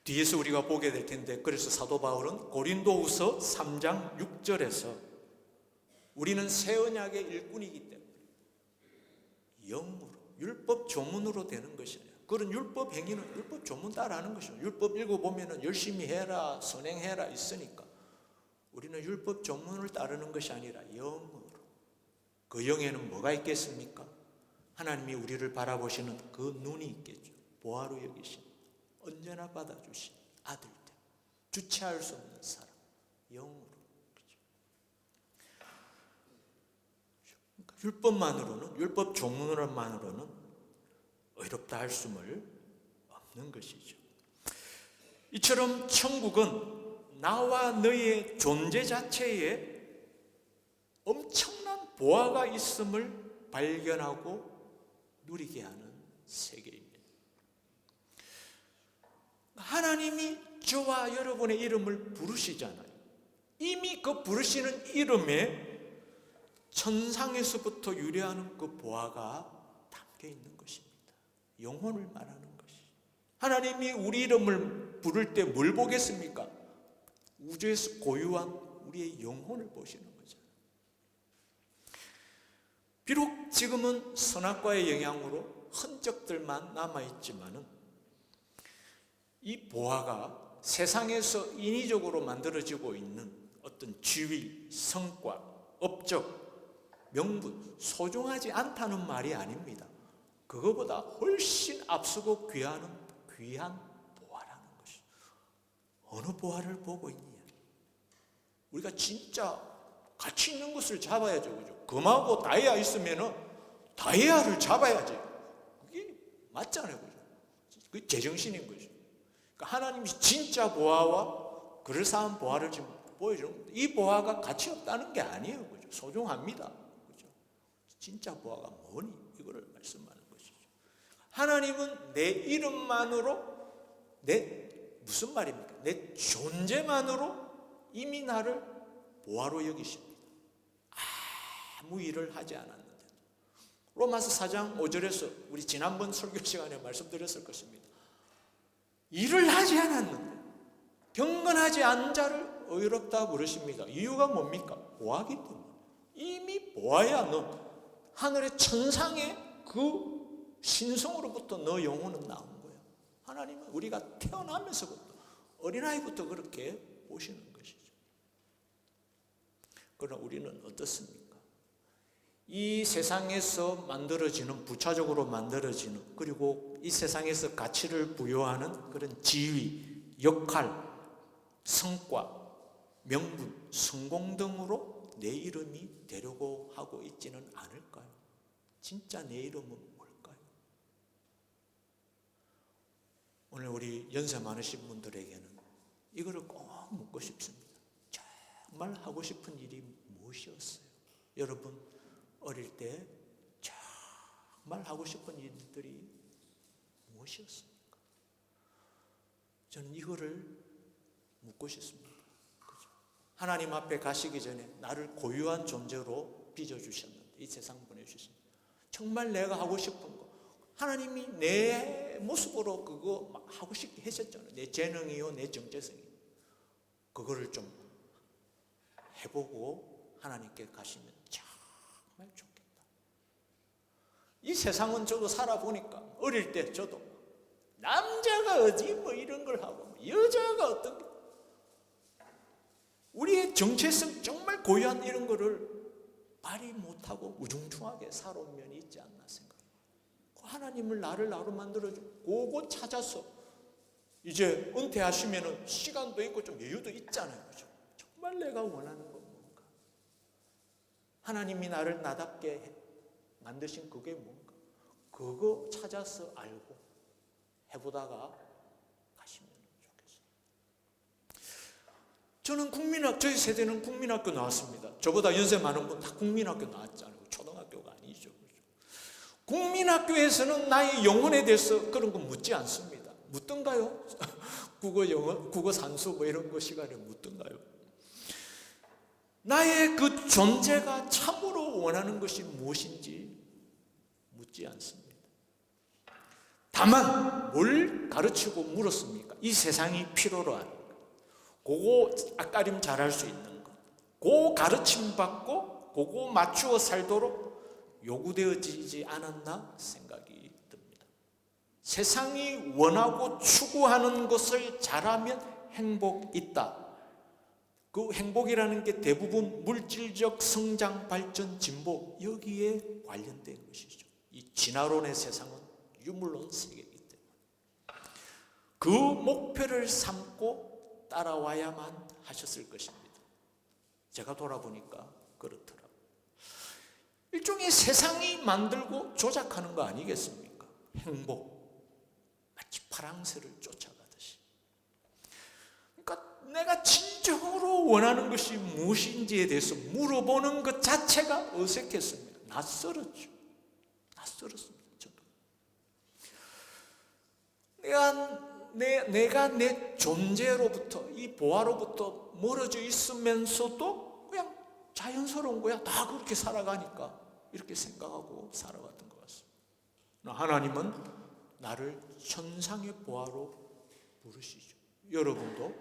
뒤에서 우리가 보게 될 텐데, 그래서 사도 바울은 고린도후서 3장 6절에서 우리는 새 언약의 일꾼이기 때문에 영으로 율법 조문으로 되는 것이 아니라, 그런 율법 행위는 율법 조문 따라하는 것이죠. 율법 읽어보면 열심히 해라 선행해라 있으니까 우리는 율법 조문을 따르는 것이 아니라 영으로. 그 영에는 뭐가 있겠습니까? 하나님이 우리를 바라보시는 그 눈이 있겠죠. 보아로 여기신, 언제나 받아주신 아들들, 주체할 수 없는 사람, 영으로. 그러니까 율법만으로는, 율법 조문으로만으로는 의롭다 할 수를 없는 것이죠. 이처럼 천국은 나와 너의 존재 자체에 엄청난 보화가 있음을 발견하고 누리게 하는 세계입니다. 하나님이 저와 여러분의 이름을 부르시잖아요. 이미 그 부르시는 이름에 천상에서부터 유래하는 그 보화가 담겨 있는 것입니다. 영혼을 말하는 것이. 하나님이 우리 이름을 부를 때 뭘 보겠습니까? 우주에서 고유한 우리의 영혼을 보시는 거죠. 비록 지금은 선악과의 영향으로 흔적들만 남아있지만은 이 보화가 세상에서 인위적으로 만들어지고 있는 어떤 지위, 성과, 업적, 명분, 소중하지 않다는 말이 아닙니다. 그거보다 훨씬 앞서고 귀한 보화라는 것이. 어느 보화를 보고 있냐? 우리가 진짜 가치 있는 것을 잡아야죠. 그죠? 금하고 다이아 있으면은 다이아를 잡아야지. 그게 맞잖아요. 그죠? 그게 제정신인 거죠. 그러니까 하나님이 진짜 보화와 그럴싸한 보화를 지금 보여주는 겁니다. 이 보화가 가치 없다는 게 아니에요. 그죠? 소중합니다. 그죠? 진짜 보화가 뭐니? 이거를 말씀하는 것이죠. 하나님은 내 이름만으로 무슨 말입니까? 내 존재만으로 이미 나를 보화로 여기십니다. 아무 일을 하지 않았는데. 로마서 4장 5절에서 우리 지난번 설교 시간에 말씀드렸을 것입니다. 일을 하지 않았는데 경건하지 않은 자를 의롭다 부르십니다. 이유가 뭡니까? 보아기 때문에. 이미 보아야 너 하늘의 천상의 그 신성으로부터 너 영혼은 나온 거야. 하나님은 우리가 태어나면서부터 어린아이부터 그렇게 보시는 것이죠. 그러나 우리는 어떻습니까? 이 세상에서 만들어지는, 부차적으로 만들어지는, 그리고 이 세상에서 가치를 부여하는 그런 지위, 역할, 성과, 명분, 성공 등으로 내 이름이 되려고 하고 있지는 않을까요? 진짜 내 이름은 뭘까요? 오늘 우리 연세 많으신 분들에게는 이거를 꼭 묻고 싶습니다. 정말 하고 싶은 일이 무엇이었어요? 여러분 어릴 때 정말 하고 싶은 일들이 무엇이었습니까? 저는 이거를 묻고 싶습니다. 그죠? 하나님 앞에 가시기 전에 나를 고유한 존재로 빚어주셨는데, 이 세상 보내주셨습니다. 정말 내가 하고 싶은 거, 하나님이 내 모습으로 그거 하고 싶게 하셨잖아요. 내 재능이요, 내 정체성이요. 그거를 좀 해보고 하나님께 가시면 정말 좋겠다. 이 세상은 저도 살아보니까 어릴 때 저도 남자가 남자가 어디 뭐 이런 걸 하고 여자가 어떤 게 우리의 정체성 정말 고유한 이런 거를 발휘 못하고 우중충하게 살아온 면이 있지 않나 생각합니다. 하나님을 나를 만들어주고 그거 찾아서 이제 은퇴하시면은 시간도 있고 좀 여유도 있잖아요. 그죠? 정말 내가 원하는 건 뭔가? 하나님이 나를 나답게 만드신 그게 뭔가? 그거 찾아서 알고 해보다가 가시면 좋겠어요. 저는 저희 세대는 국민학교 나왔습니다. 저보다 연세 많은 분 다 국민학교 나왔잖아요. 초등학교가 아니죠. 국민학교에서는 나의 영혼에 대해서 그런 거 묻지 않습니다. 묻던가요? 국어, 영어, 국어, 산수 뭐 이런 거 시간에 묻던가요? 나의 그 존재가 참으로 원하는 것이 무엇인지 묻지 않습니다. 다만 뭘 가르치고 물었습니까? 이 세상이 필요로 하는 것, 그거 앞가림 잘할 수 있는 것, 그거 가르침 받고 그거 맞추어 살도록 요구되어지지 않았나 생각이 듭니다. 세상이 원하고 추구하는 것을 잘하면 행복 있다. 그 행복이라는 게 대부분 물질적 성장, 발전, 진보 여기에 관련된 것이죠. 이 진화론의 세상은 유물론 세계이기 때문에 그 목표를 삼고 따라와야만 하셨을 것입니다. 제가 돌아보니까 그렇더라고요. 일종의 세상이 만들고 조작하는 거 아니겠습니까? 행복, 마치 파랑새를 쫓아가듯이. 그러니까 내가 진정으로 원하는 것이 무엇인지에 대해서 물어보는 것 자체가 어색했습니다. 낯설었죠. 낯설었습니다. 저도. 내가 내 존재로부터, 이 보아로부터 멀어져 있으면서도 그냥 자연스러운 거야. 다 그렇게 살아가니까 이렇게 생각하고 살아왔던 것 같습니다. 하나님은 나를 천상의 보아로 부르시죠. 여러분도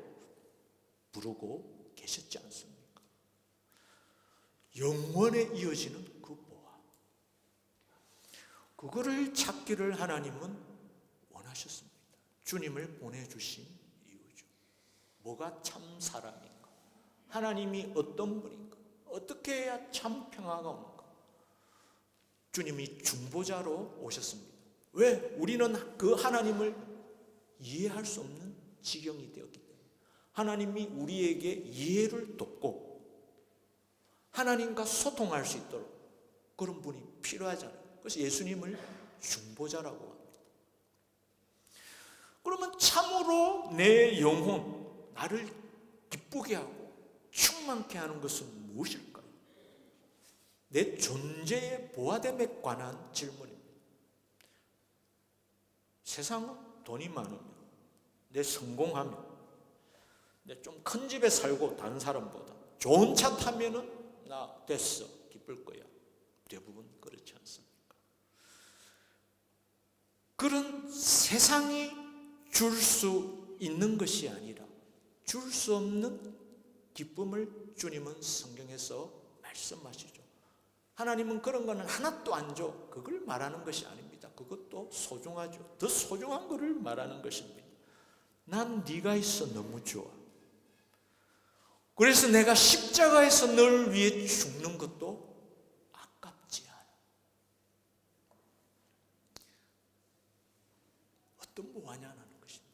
부르고 계셨지 않습니까? 영원에 이어지는 그 보아, 그거를 찾기를 하나님은 원하셨습니다. 주님을 보내주신 이유죠. 뭐가 참 사람인가? 하나님이 어떤 분인가? 어떻게 해야 참 평화가 오는가? 주님이 중보자로 오셨습니다. 왜? 우리는 그 하나님을 이해할 수 없는 지경이 되었기 때문에 하나님이 우리에게 이해를 돕고 하나님과 소통할 수 있도록 그런 분이 필요하잖아요. 그래서 예수님을 중보자라고 합니다. 그러면 참으로 내 영혼, 나를 기쁘게 하고 충만케 하는 것은 무엇일까요? 내 존재의 보아됨에 관한 질문입니다. 세상은 돈이 많으면, 내 성공하면, 내 좀 큰 집에 살고 다른 사람보다 좋은 차 타면은 나 됐어, 기쁠 거야. 대부분 그렇지 않습니까? 그런 세상이 줄 수 있는 것이 아니라 줄 수 없는 기쁨을 주님은 성경에서 말씀하시죠. 하나님은 그런 거는 하나도 안 줘. 그걸 말하는 것이 아닙니다. 그것도 소중하죠. 더 소중한 것을 말하는 것입니다. 난 네가 있어 너무 좋아. 그래서 내가 십자가에서 널 위해 죽는 것도 아깝지 않아. 어떤 보완이냐는 것입니다.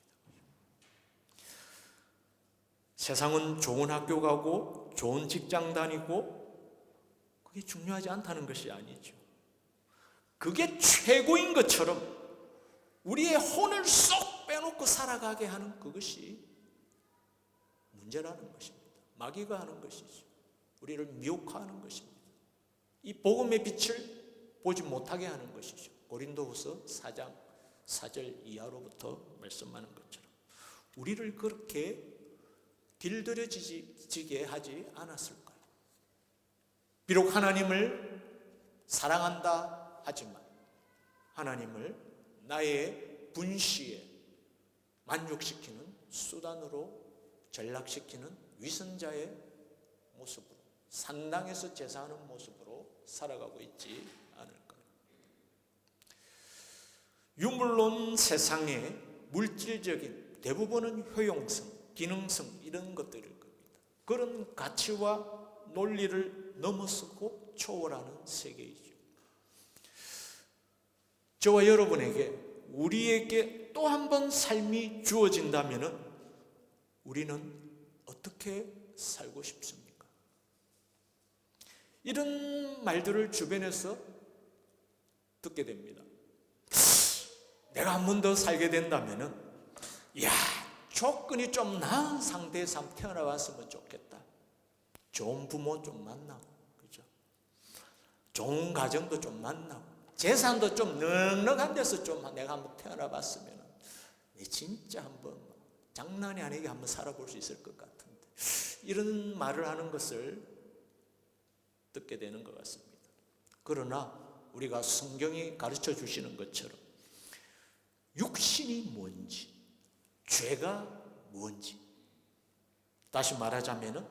세상은 좋은 학교 가고 좋은 직장 다니고 그게 중요하지 않다는 것이 아니죠. 그게 최고인 것처럼 우리의 혼을 쏙 빼놓고 살아가게 하는 그것이 문제라는 것입니다. 마귀가 하는 것이죠. 우리를 미혹하는 것입니다. 이 복음의 빛을 보지 못하게 하는 것이죠. 고린도후서 4장 4절 이하로부터 말씀하는 것처럼 우리를 그렇게 길들여지게 하지 않았을까요? 비록 하나님을 사랑한다 하지만 하나님을 나의 분시에 만족시키는 수단으로 전락시키는 위선자의 모습으로, 산당에서 제사하는 모습으로 살아가고 있지 않을까요? 유물론 세상에 물질적인, 대부분은 효용성, 기능성 이런 것들일 겁니다. 그런 가치와 논리를 넘어서고 초월하는 세계이죠. 저와 여러분에게, 우리에게 또 한 번 삶이 주어진다면 우리는 어떻게 살고 싶습니까? 이런 말들을 주변에서 듣게 됩니다. 내가 한 번 더 살게 된다면은, 야, 조건이 좀 나은 상태에서 한번 태어나봤으면 좋겠다. 좋은 부모 좀 만나고, 그죠? 좋은 가정도 좀 만나고, 재산도 좀 넉넉한 데서 좀 내가 한번 태어나봤으면, 진짜 한번 장난이 아니게 한번 살아볼 수 있을 것 같은데, 이런 말을 하는 것을 듣게 되는 것 같습니다. 그러나 우리가 성경이 가르쳐 주시는 것처럼 육신이 뭔지, 죄가 뭔지, 다시 말하자면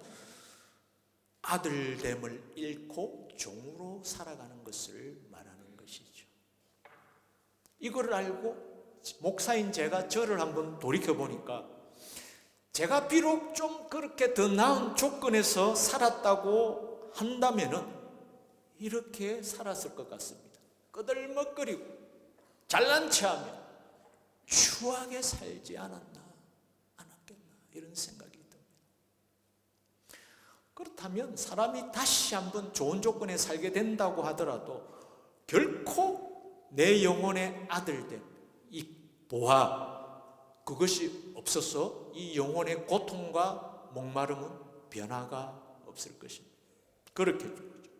아들됨을 잃고 종으로 살아가는 것을 말하는 것이죠. 이걸 알고 목사인 제가 저를 한번 돌이켜보니까, 제가 비록 좀 그렇게 더 나은 조건에서 살았다고 한다면은 이렇게 살았을 것 같습니다. 끄들먹거리고 잘난 체하며 추하게 살지 않았나, 이런 생각이 듭니다. 그렇다면 사람이 다시 한번 좋은 조건에 살게 된다고 하더라도 결코 내 영혼의 아들됨, 이 보화, 그것이 없어서 이 영혼의 고통과 목마름은 변화가 없을 것입니다. 그렇게 된 거죠.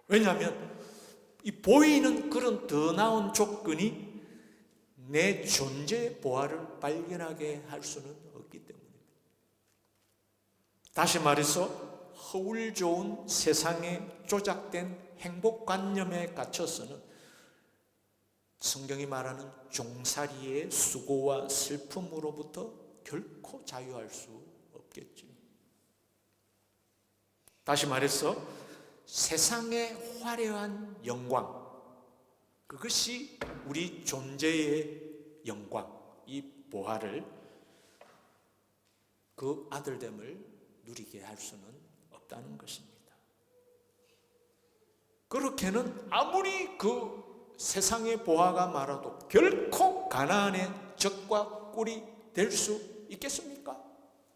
왜냐하면 이 보이는 그런 더 나은 조건이 내 존재의 보화를 발견하게 할 수는 없기 때문입니다. 다시 말해서 허울 좋은 세상에 조작된 행복관념에 갇혀서는 성경이 말하는 종살이의 수고와 슬픔으로부터 결코 자유할 수 없겠죠. 다시 말해서 세상의 화려한 영광, 그것이 우리 존재의 영광, 이 보화를, 그 아들됨을 누리게 할 수는 없다는 것입니다. 그렇게는 아무리 그 세상의 보화가 많아도 결코 가나안의 적과 꿀이 될 수 있겠습니까?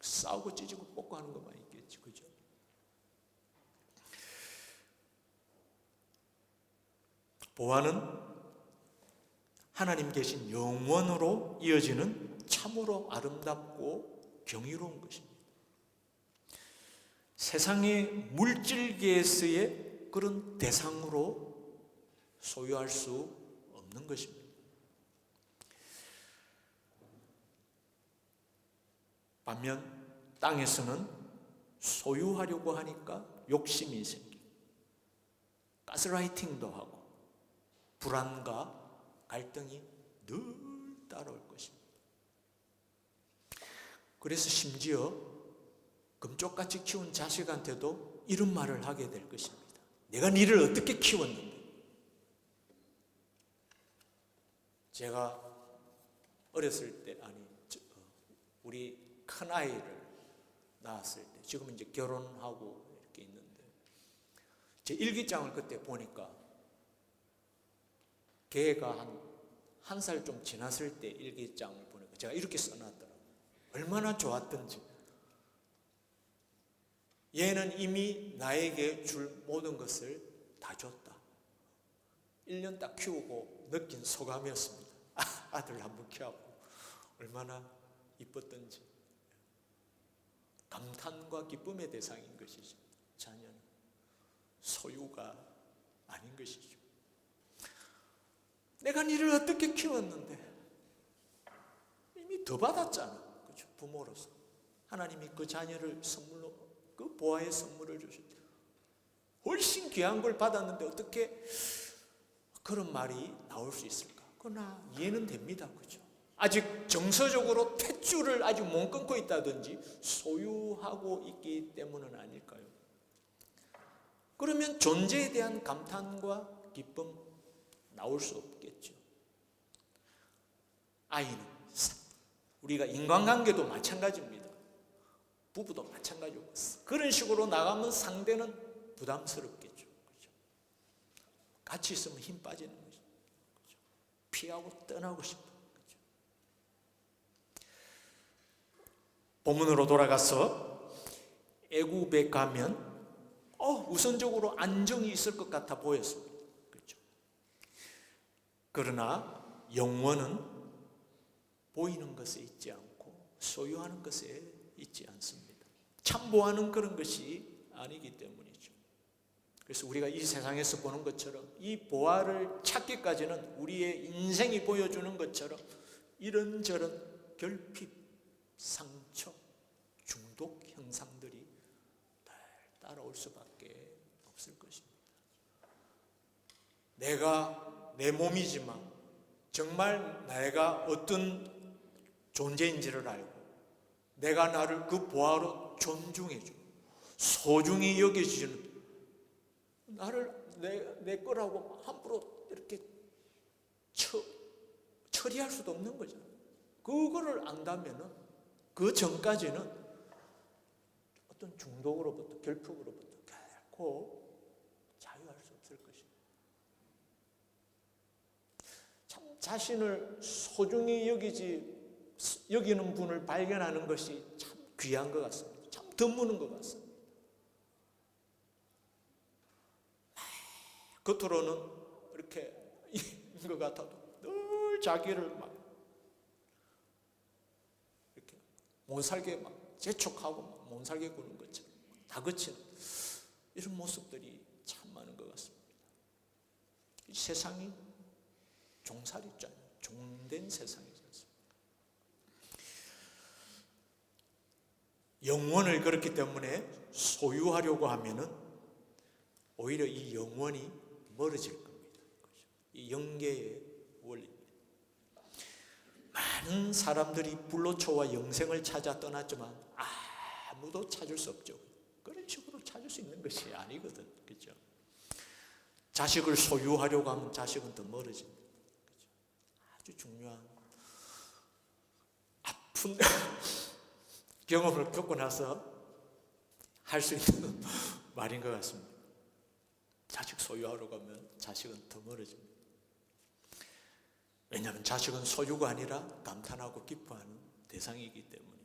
싸우고 찢고 뽑고 하는 것만 있겠지, 그죠? 보화는 하나님 계신 영원으로 이어지는 참으로 아름답고 경이로운 것입니다. 세상의 물질계에서의 그런 대상으로 소유할 수 없는 것입니다. 반면 땅에서는 소유하려고 하니까 욕심이 생기고 가스라이팅도 하고 불안과 갈등이 늘 따라올 것입니다. 그래서 심지어 금쪽같이 키운 자식한테도 이런 말을 하게 될 것입니다. 내가 니를 어떻게 키웠는데? 제가 어렸을 때, 우리 큰아이를 낳았을 때, 지금 이제 결혼하고 이렇게 있는데, 제 일기장을 그때 보니까 걔가 한 살 좀 지났을 때 일기장을 보니까 제가 이렇게 써놨더라고요. 얼마나 좋았던지. 얘는 이미 나에게 줄 모든 것을 다 줬다. 1년 딱 키우고 느낀 소감이었습니다. 아들 한번 키워보고 얼마나 이뻤던지. 감탄과 기쁨의 대상인 것이죠. 자녀는 소유가 아닌 것이죠. 내가 니를 어떻게 키웠는데 이미 더 받았잖아, 그렇죠? 부모로서 하나님이 그 자녀를 선물로, 그 보화의 선물을 주실 때 훨씬 귀한 걸 받았는데 어떻게 그런 말이 나올 수 있을까? 그러나 이해는 됩니다, 그렇죠? 아직 정서적으로 탯줄을 아직 못 끊고 있다든지 소유하고 있기 때문은 아닐까요? 그러면 존재에 대한 감탄과 기쁨 나올 수 없겠죠. 아이는 우리가 인간관계도 마찬가지입니다. 부부도 마찬가지고 그런 식으로 나가면 상대는 부담스럽겠죠. 그렇죠? 같이 있으면 힘 빠지는 거죠. 그렇죠? 피하고 떠나고 싶어. 그렇죠? 본문으로 돌아가서 애굽에 가면 우선적으로 안정이 있을 것 같아 보였습니다. 그렇죠? 그러나 영원은 보이는 것에 있지 않고 소유하는 것에 있지 않습니다. 참보하는 그런 것이 아니기 때문이죠. 그래서 우리가 이 세상에서 보는 것처럼 이 보화를 찾기까지는 우리의 인생이 보여주는 것처럼 이런저런 결핍, 상처, 중독 현상들이 따라올 수밖에 없을 것입니다. 내가 내 몸이지만 정말 내가 어떤 존재인지를 알고 내가 나를 그 보화로 존중해주고 소중히 여겨주는 나를 내 거라고 함부로 이렇게 처리할 수도 없는 거죠. 그거를 안다면은 그 전까지는 어떤 중독으로부터 결핍으로부터 결코 자유할 수 없을 것입니다. 참 자신을 소중히 여기는 분을 발견하는 것이 참 귀한 것 같습니다. 참 드무는 것 같습니다. 겉으로는 이렇게 있는 것 같아도 늘 자기를 막 이렇게 못 살게 막 재촉하고 막 못 살게 구는 것처럼 다그치는 이런 모습들이 참 많은 것 같습니다. 이 세상이 종살이잖아요. 종된 세상이지 않습니까? 영원을 그렇기 때문에 소유하려고 하면은 오히려 이 영원이 멀어질 겁니다. 이 영계의 원리입니다. 많은 사람들이 불로초와 영생을 찾아 떠났지만 아무도 찾을 수 없죠. 그런 식으로 찾을 수 있는 것이 아니거든. 그렇죠? 자식을 소유하려고 하면 자식은 더 멀어집니다. 그렇죠? 아주 중요한 아픈 경험을 겪고 나서 할 수 있는 말인 것 같습니다. 자식 소유하러 가면 자식은 더 멀어집니다. 왜냐하면 자식은 소유가 아니라 감탄하고 기뻐하는 대상이기 때문이죠.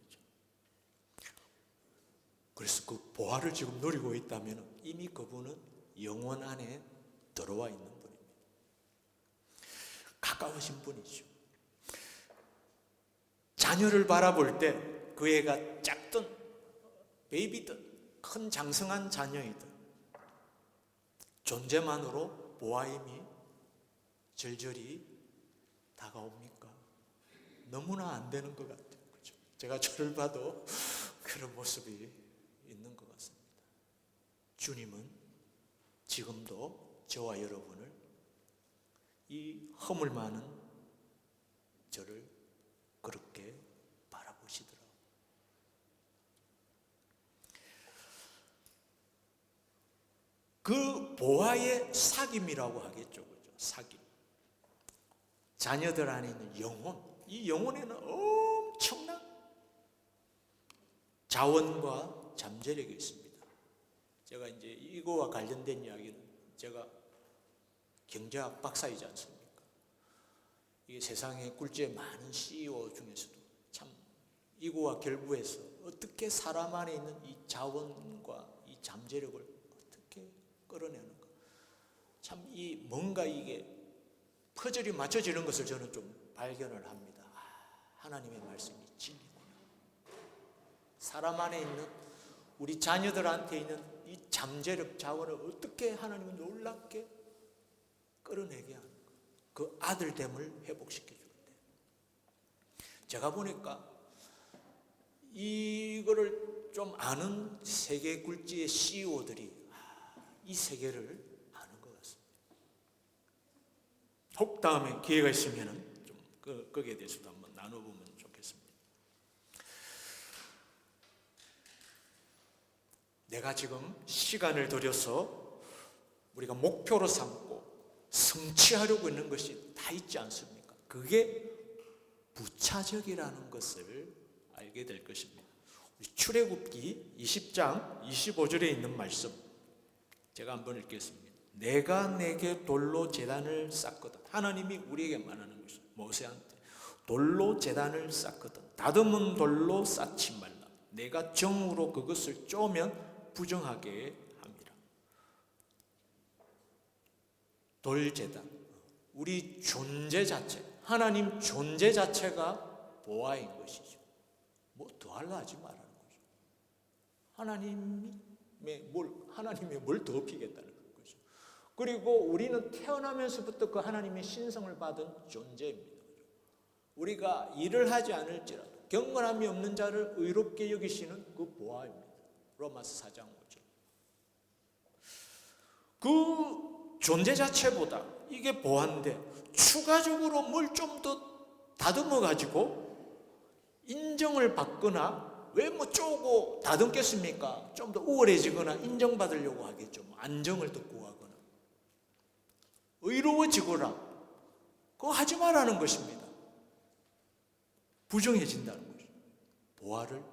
그래서 그 보화를 지금 누리고 있다면 이미 그분은 영원 안에 들어와 있는 분입니다. 가까우신 분이죠. 자녀를 바라볼 때 그 애가 작든 베이비든 큰 장성한 자녀이든 존재만으로 보아임이 절절히 다가옵니까? 너무나 안 되는 것 같아요. 그렇죠? 제가 저를 봐도 그런 모습이 있는 것 같습니다. 주님은 지금도 저와 여러분을 이 허물 많은 저를 그렇게 바라보시더라고요. 그 보화의 사귐이라고 하겠죠. 그죠? 사귐. 자녀들 안에 있는 영혼. 이 영혼에는 엄청난 자원과 잠재력이 있습니다. 제가 이제 이거와 관련된 이야기는 제가 경제학 박사이지 않습니까? 이게 세상에 꿀지에 많은 CEO 중에서도 참 이거와 결부해서 어떻게 사람 안에 있는 이 자원과 이 잠재력을 어떻게 끌어내는가. 참 이 뭔가 이게 퍼즐이 맞춰지는 것을 저는 좀 발견을 합니다. 하나님의 말씀이 진리구나. 사람 안에 있는 우리 자녀들한테 있는 이 잠재력 자원을 어떻게 하나님은 놀랍게 끌어내게 하는가. 그 아들됨을 회복시켜 줄 때. 제가 보니까 이거를 좀 아는 세계 굴지의 CEO들이 이 세계를 아는 것 같습니다. 혹 다음에 기회가 있으면 좀 거기에 대해서도 한번 나눠보면 좋겠습니다. 내가 지금 시간을 들여서 우리가 목표로 삼고 성취하려고 있는 것이 다 있지 않습니까? 그게 부차적이라는 것을 알게 될 것입니다. 출애굽기 20장 25절에 있는 말씀 제가 한번 읽겠습니다. 내가 내게 돌로 제단을 쌓거든. 하나님이 우리에게 말하는 것이죠. 모세한테 돌로 제단을 쌓거든 다듬은 돌로 쌓지 말라. 내가 정으로 그것을 쪼면 부정하게 합니다. 돌제단, 우리 존재 자체, 하나님 존재 자체가 보화인 것이죠. 뭐 더하려 하지 말라는 거죠. 하나님의 뭘 덮이겠다는 거죠. 그리고 우리는 태어나면서부터 그 하나님의 신성을 받은 존재입니다. 우리가 일을 하지 않을지라도 경건함이 없는 자를 의롭게 여기시는 그 보화입니다. 로마서 4장 5절. 그 존재 자체보다 이게 보화인데 추가적으로 뭘 좀 더 다듬어 가지고 인정을 받거나 왜 뭐 쪼고 다듬겠습니까? 좀 더 우월해지거나 인정받으려고 하겠죠. 안정을 더 구하거나 의로워지거라 그거 하지 말라는 것입니다. 부정해진다는 거죠. 보화를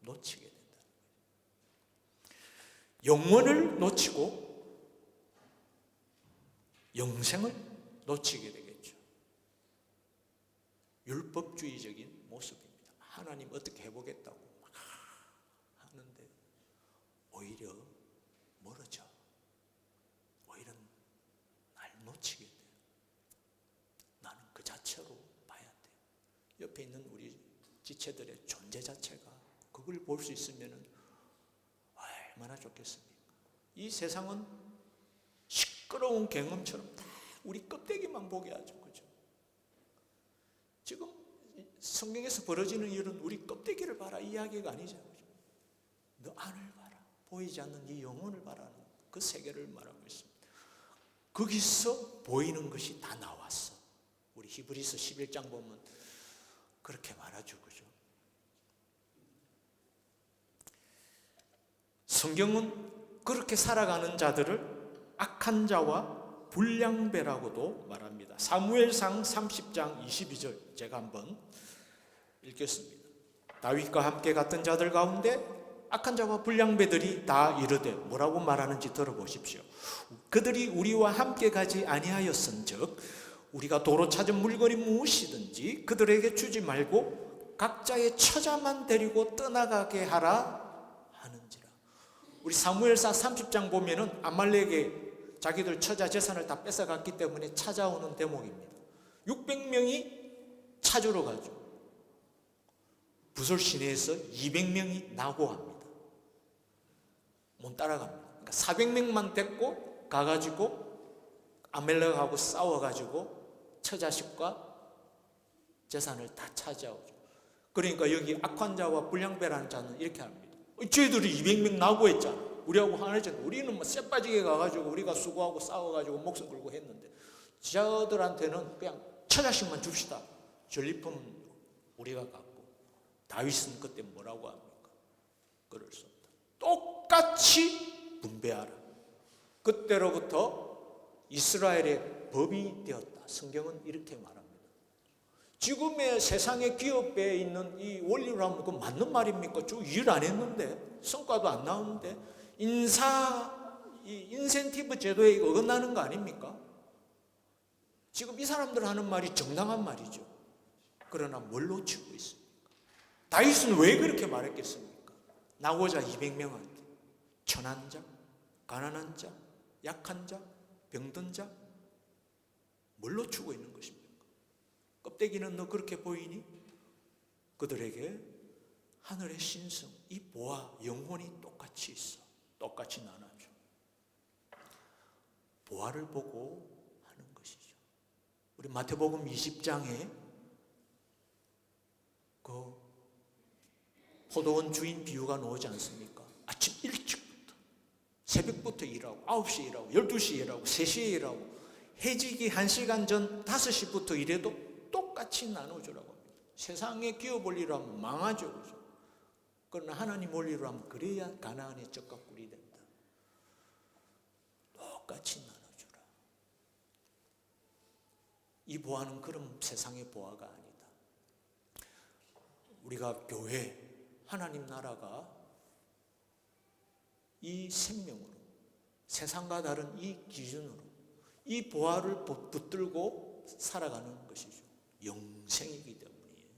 놓치게 된다는 거죠. 영원을 놓치고 영생을 놓치게 되겠죠. 율법주의적인 모습입니다. 하나님 어떻게 해보겠다고 막 하는데 오히려 멀어져. 오히려 날 놓치게 돼요. 나는 그 자체로 봐야 돼요. 옆에 있는 우리 지체들의 존재 자체가 그걸 볼 수 있으면 얼마나 좋겠습니까? 이 세상은 시끄러운 경험처럼 다 우리 껍데기만 보게 하죠. 그죠? 지금 성경에서 벌어지는 일은 우리 껍데기를 봐라 이야기가 아니죠. 그죠? 너 안을 봐라. 보이지 않는 이 영혼을 봐라는 그 세계를 말하고 있습니다. 거기서 보이는 것이 다 나왔어. 우리 히브리서 11장 보면 그렇게 말하죠. 그죠? 성경은 그렇게 살아가는 자들을 악한 자와 불량배라고도 말합니다. 사무엘상 30장 22절 제가 한번 읽겠습니다. 다윗과 함께 갔던 자들 가운데 악한 자와 불량배들이 다 이르되 뭐라고 말하는지 들어보십시오. 그들이 우리와 함께 가지 아니하였은즉 우리가 도로 찾은 물건이 무엇이든지 그들에게 주지 말고 각자의 처자만 데리고 떠나가게 하라 하는지라. 우리 사무엘상 30장 보면은 아말렉에 자기들 처자 재산을 다 뺏어갔기 때문에 찾아오는 대목입니다. 600명이 찾으러 가죠. 부솔 시내에서 200명이 낙오합니다. 못 따라갑니다. 그러니까 400명만 데리고 가가지고 아말렉하고 싸워가지고 처자식과 재산을 다 찾아오죠. 그러니까 여기 악한 자와 불량배라는 자는 이렇게 합니다. 저희들이 200명 낙오했잖아. 우리하고 하나잖아. 우리는 뭐 쎄빠지게 가가지고 우리가 수고하고 싸워가지고 목숨 걸고 했는데 저들한테는 그냥 처자식만 줍시다. 전리품 우리가 갖고. 다윗은 그때 뭐라고 합니까? 그럴 수 없다. 똑같이 분배하라. 그때로부터 이스라엘의 법이 되었다. 성경은 이렇게 말합니다. 지금의 세상의 기업에 있는 이 원리로 하면 그거 맞는 말입니까? 저 일 안 했는데 성과도 안 나오는데 인센티브 제도에 어긋나는 거 아닙니까? 지금 이 사람들 하는 말이 정당한 말이죠. 그러나 뭘 놓치고 있습니까? 다윗은 왜 그렇게 말했겠습니까? 낙오자 200명한테 천한 자, 가난한 자, 약한 자, 병든 자 뭘 놓치고 있는 것입니까? 껍데기는 너 그렇게 보이니? 그들에게 하늘의 신성, 이 보아, 영혼이 똑같이 있어. 똑같이 나눠줘. 보아를 보고 하는 것이죠. 우리 마태복음 20장에 그 포도원 주인 비유가 나오지 않습니까? 아침 일찍부터 새벽부터 일하고 9시에 일하고 12시에 일하고 3시에 일하고 해지기 1시간 전 5시부터 일해도 똑같이 나눠주라고 합니다. 세상의 기업 원리로 하면 망하죠. 그죠? 그러나 하나님 원리로 하면 그래야 가나안의 적과 꿀이 된다. 똑같이 나눠주라. 이 보화는 그런 세상의 보화가 아니다. 우리가 교회, 하나님 나라가 이 생명으로, 세상과 다른 이 기준으로 이 보화를 붙들고 살아가는 것이죠. 영생이기 때문이에요.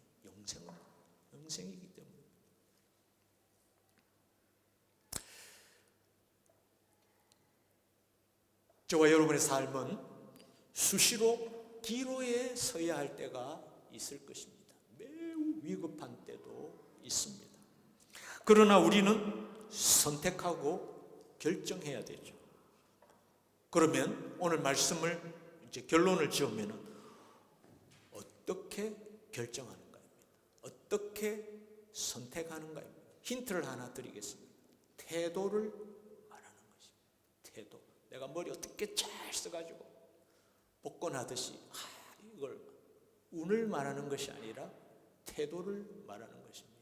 영생이기 때문에. 저와 여러분의 삶은 수시로 기로에 서야 할 때가 있을 것입니다. 매우 위급한 때도 있습니다. 그러나 우리는 선택하고 결정해야 되죠. 그러면 오늘 말씀을 이제 결론을 지으면 어떻게 결정하는가입니다. 어떻게 선택하는가입니다. 힌트를 하나 드리겠습니다. 태도를 말하는 것입니다. 태도. 내가 머리 어떻게 잘 써가지고 복권하듯이 이걸 운을 말하는 것이 아니라 태도를 말하는 것입니다.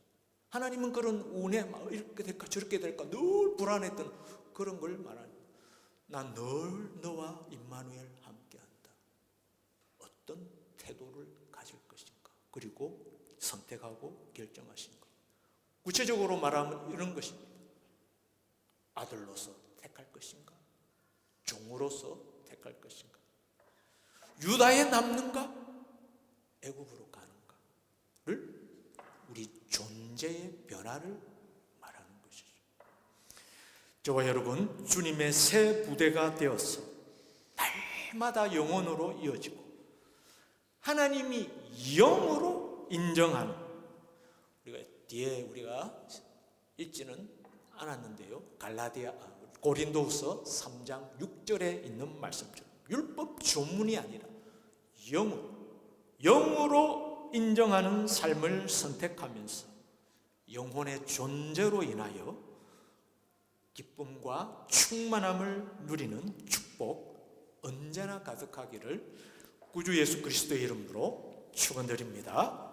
하나님은 그런 운에 이렇게 될까 저렇게 될까 늘 불안했던 그런 걸 말합니다. 난 늘 너와 임마누엘 함께한다. 어떤 태도를 가질 것인가. 그리고 선택하고 결정하신가. 구체적으로 말하면 이런 것입니다. 아들로서 택할 것인가. 종으로서 택할 것인가. 유다에 남는가 애굽으로 가는가를 우리 존재의 변화를 말하는 것이죠. 저와 여러분, 주님의 새 부대가 되어서 날마다 영혼으로 이어지고 하나님이 영으로 인정하는, 우리가 뒤에 우리가 읽지는 않았는데요. 고린도후서 3장 6절에 있는 말씀처럼 율법 조문이 아니라 영으로 인정하는 삶을 선택하면서 영혼의 존재로 인하여 기쁨과 충만함을 누리는 축복 언제나 가득하기를 구주 예수 그리스도의 이름으로 축원드립니다.